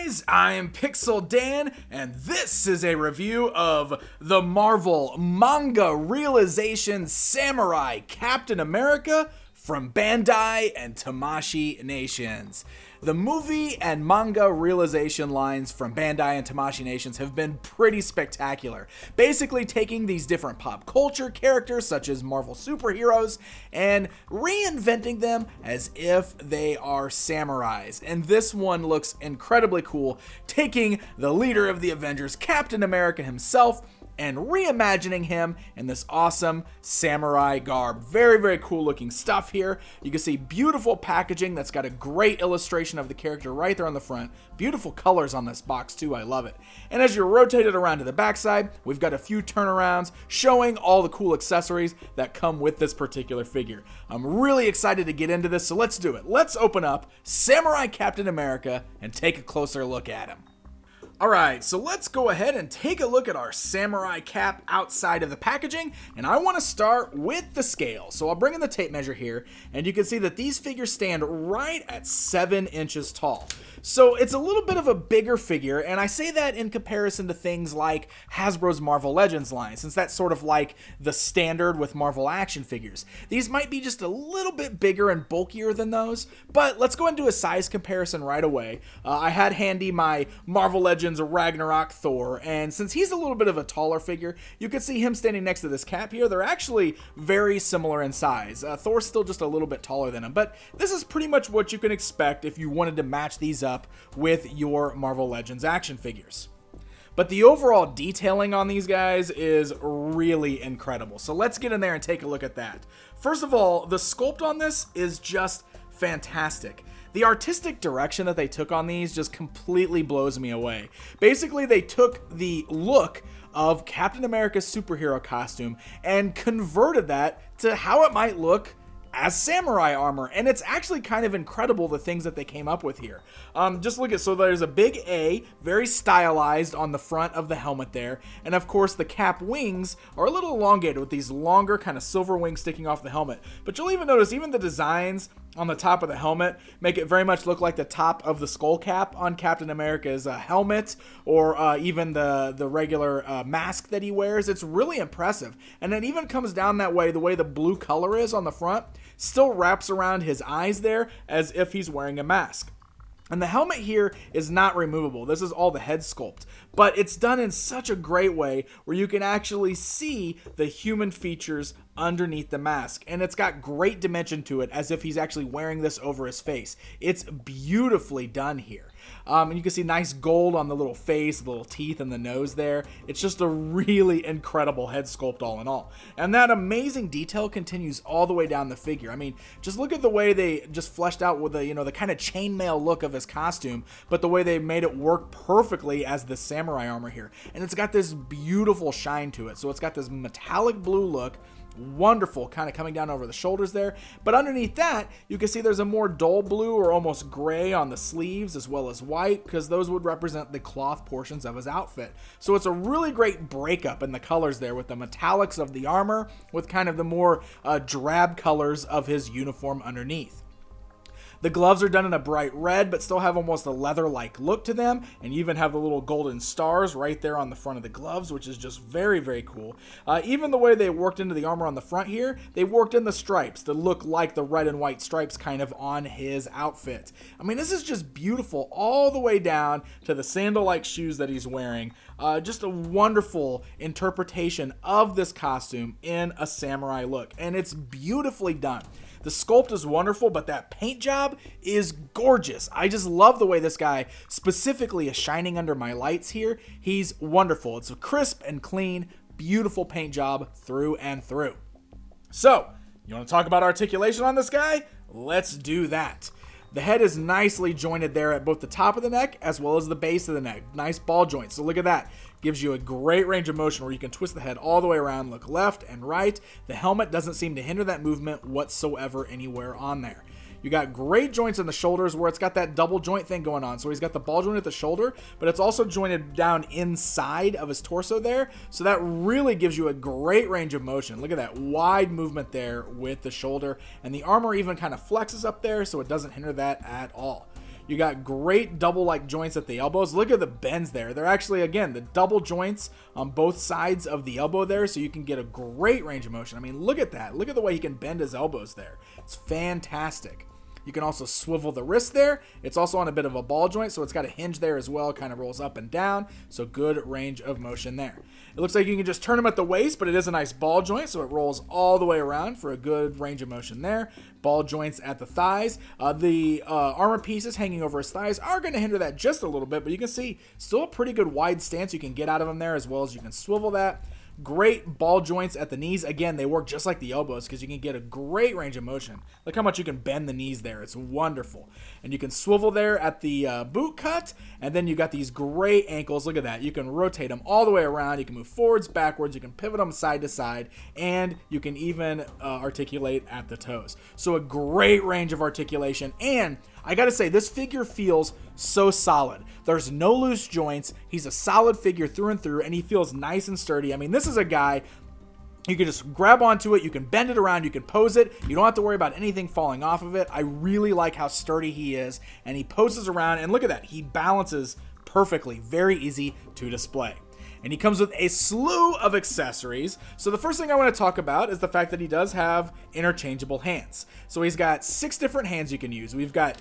guys, I'm Pixel Dan, and this is a review of the Marvel Manga Realization Samurai Captain America from Bandai and Tamashii Nations. The movie and manga realization lines from Bandai and Tamashii Nations have been pretty spectacular, basically taking these different pop culture characters such as Marvel superheroes and reinventing them as if they are samurais. And this one looks incredibly cool, taking the leader of the Avengers, Captain America himself, and reimagining him in this awesome samurai garb. Very, very cool looking stuff here. You can see beautiful packaging that's got a great illustration of the character right there on the front. Beautiful colors on this box too, I love it. And as you're rotated around to the backside, we've got a few turnarounds showing all the cool accessories that come with this particular figure. I'm really excited to get into this, so let's do it. Let's open up Samurai Captain America and take a closer look at him. Alright, so let's go ahead and take a look at our samurai cap outside of the packaging, and I want to start with the scale. So I'll bring in the tape measure here, and you can see that these figures stand right at 7 inches tall. So it's a little bit of a bigger figure, and I say that in comparison to things like Hasbro's Marvel Legends line, since that's sort of like the standard with Marvel action figures. These might be just a little bit bigger and bulkier than those, but let's go into a size comparison right away. I had handy my Marvel Legends Ragnarok Thor, and since he's a little bit of a taller figure, you can see him standing next to this cap here. They're actually very similar in size. Thor's still just a little bit taller than him, but this is pretty much what you can expect if you wanted to match these up with your Marvel Legends action figures. But the overall detailing on these guys is really incredible. So let's get in there and take a look at that. First of all, the sculpt on this is just fantastic. The artistic direction that they took on these just completely blows me away. Basically, they took the look of Captain America's superhero costume and converted that to how it might look as samurai armor, and it's actually kind of incredible the things that they came up with here. Just look at, so there's a big A, very stylized on the front of the helmet there, and of course the cap wings are a little elongated with these longer kind of silver wings sticking off the helmet. But you'll even notice even the designs on the top of the helmet make it very much look like the top of the skull cap on Captain America's helmet, or even the regular mask that he wears. It's really impressive, and it even comes down that way. The way the blue color is on the front still wraps around his eyes there as if he's wearing a mask. And the helmet here is not removable. This is all the head sculpt, but it's done in such a great way where you can actually see the human features underneath the mask, and it's got great dimension to it as if he's actually wearing this over his face. It's beautifully done here. And you can see nice gold on the little face, the little teeth, and the nose there. It's just a really incredible head sculpt all in all. And that amazing detail continues all the way down the figure. I mean, just look at the way they just fleshed out with the, the kind of chainmail look of his costume, but the way they made it work perfectly as the samurai armor here. And it's got this beautiful shine to it. So it's got this metallic blue look, wonderful, kind of coming down over the shoulders there, but underneath that you can see there's a more dull blue or almost gray on the sleeves as well as white, because those would represent the cloth portions of his outfit. So it's a really great breakup in the colors there, with the metallics of the armor with kind of the more drab colors of his uniform underneath. The gloves are done in a bright red, but still have almost a leather-like look to them, and you even have the little golden stars right there on the front of the gloves, which is just very, very cool. Even the way they worked into the armor on the front here, they worked in the stripes that look like the red and white stripes kind of on his outfit. I mean, this is just beautiful all the way down to the sandal-like shoes that he's wearing. Just a wonderful interpretation of this costume in a samurai look, and it's beautifully done. The sculpt is wonderful, but that paint job is gorgeous. I just love the way this guy specifically is shining under my lights here. He's wonderful. It's a crisp and clean, beautiful paint job through and through. So, you want to talk about articulation on this guy? Let's do that. The head is nicely jointed there at both the top of the neck as well as the base of the neck. Nice ball joints. So look at that. Gives you a great range of motion where you can twist the head all the way around, look left and right. The helmet doesn't seem to hinder that movement whatsoever anywhere on there. You got great joints in the shoulders where it's got that double joint thing going on. So he's got the ball joint at the shoulder, but it's also jointed down inside of his torso there. So that really gives you a great range of motion. Look at that wide movement there with the shoulder, and the armor even kind of flexes up there so it doesn't hinder that at all. You got great double-like joints at the elbows. Look at the bends there. They're actually, again, the double joints on both sides of the elbow there, so you can get a great range of motion. I mean, look at that. Look at the way he can bend his elbows there. It's fantastic. You can also swivel the wrist there. It's also on a bit of a ball joint, so it's got a hinge there as well. Kind of rolls up and down, so good range of motion there. It looks like you can just turn them at the waist, but it is a nice ball joint, so it rolls all the way around for a good range of motion there. Ball joints at the thighs. The armor pieces hanging over his thighs are going to hinder that just a little bit, but you can see still a pretty good wide stance you can get out of him there, as well as you can swivel that. Great ball joints at the knees. Again, they work just like the elbows because you can get a great range of motion. Look how much you can bend the knees there. It's wonderful. And you can swivel there at the boot cut, and then you got these great ankles. Look at that. You can rotate them all the way around. You can move forwards, backwards. You can pivot them side to side, and you can even articulate at the toes. So a great range of articulation, and I gotta say, this figure feels so solid. There's no loose joints. He's a solid figure through and through, and he feels nice and sturdy. I mean, this is a guy, you can just grab onto it, you can bend it around, you can pose it. You don't have to worry about anything falling off of it. I really like how sturdy he is, and he poses around, and look at that. He balances perfectly, very easy to display. And he comes with a slew of accessories. So the first thing I want to talk about is the fact that he does have interchangeable hands. So he's got 6 different hands you can use. We've got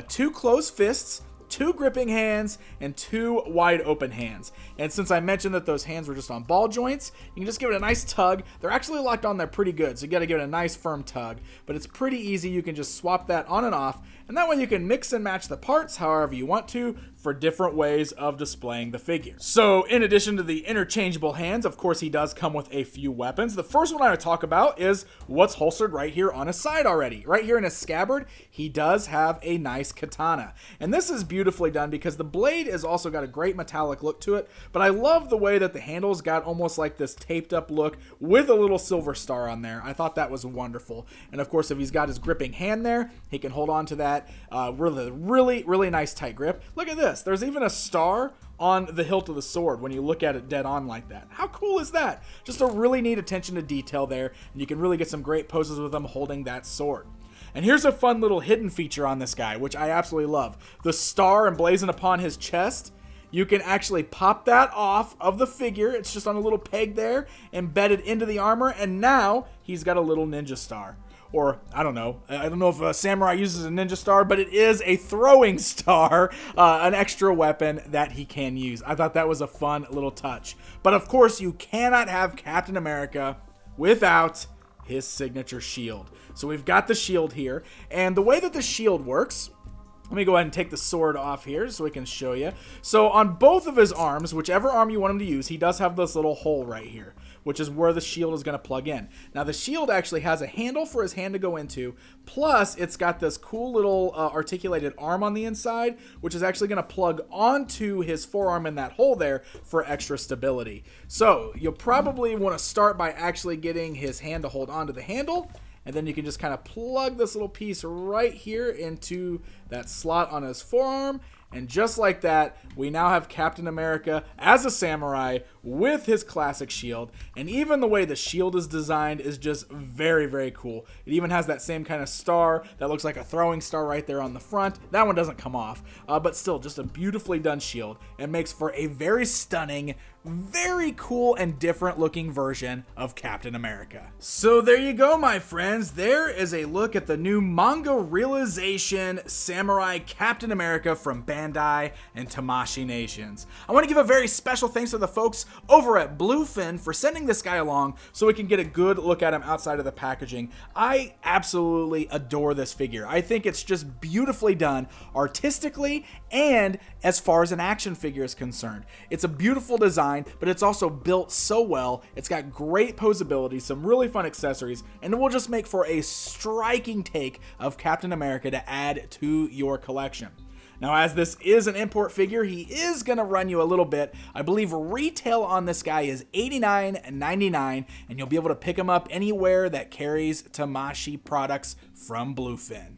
2 closed fists, 2 gripping hands, and 2 wide open hands. And since I mentioned that those hands were just on ball joints, you can just give it a nice tug. They're actually locked on there pretty good, so you got to give it a nice firm tug. But it's pretty easy. You can just swap that on and off, and that way you can mix and match the parts however you want to for different ways of displaying the figure. So in addition to the interchangeable hands, of course he does come with a few weapons. The first one I would talk about is what's holstered right here on his side already. Right here in his scabbard, he does have a nice katana. And this is beautifully done because the blade has also got a great metallic look to it, but I love the way that the handle's got almost like this taped up look with a little silver star on there. I thought that was wonderful. And of course, if he's got his gripping hand there, he can hold on to that really nice tight grip. Look at this. There's even a star on the hilt of the sword when you look at it dead on like that. How cool is that? Just a really neat attention to detail there, and you can really get some great poses with him holding that sword. And here's a fun little hidden feature on this guy, which I absolutely love. The star emblazoned upon his chest, you can actually pop that off of the figure. It's just on a little peg there, embedded into the armor, and now he's got a little ninja star. Or, I don't know if a samurai uses a ninja star, but it is a throwing star, an extra weapon that he can use. I thought that was a fun little touch. But of course, you cannot have Captain America without his signature shield. So we've got the shield here, and the way that the shield works, let me go ahead and take the sword off here so we can show you. So on both of his arms, whichever arm you want him to use, he does have this little hole right here, which is where the shield is going to plug in. Now the shield actually has a handle for his hand to go into, plus it's got this cool little articulated arm on the inside, which is actually going to plug onto his forearm in that hole there for extra stability. So you'll probably want to start by actually getting his hand to hold onto the handle, and then you can just kind of plug this little piece right here into that slot on his forearm. And just like that, we now have Captain America as a samurai with his classic shield. And even the way the shield is designed is just very cool. It even has that same kind of star that looks like a throwing star right there on the front. That one doesn't come off, but still just a beautifully done shield. It makes for a very stunning, very cool and different looking version of Captain America. So there you go, my friends. There is a look at the new manga realization samurai Captain America from Bandai and Tamashii Nations. I want to give a very special thanks to the folks over at Bluefin for sending this guy along so we can get a good look at him outside of the packaging. I absolutely adore this figure. I think it's just beautifully done artistically and as far as an action figure is concerned. It's a beautiful design, but it's also built so well. It's got great posability, some really fun accessories, and it will just make for a striking take of Captain America to add to your collection. Now, as this is an import figure, he is going to run you a little bit. I believe retail on this guy is $89.99, and you'll be able to pick him up anywhere that carries Tamashii products from Bluefin.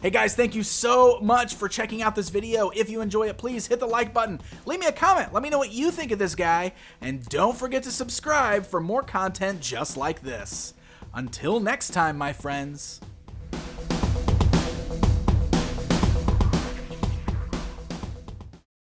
Hey guys, thank you so much for checking out this video. If you enjoy it, please hit the like button. Leave me a comment. Let me know what you think of this guy. And don't forget to subscribe for more content just like this. Until next time, my friends.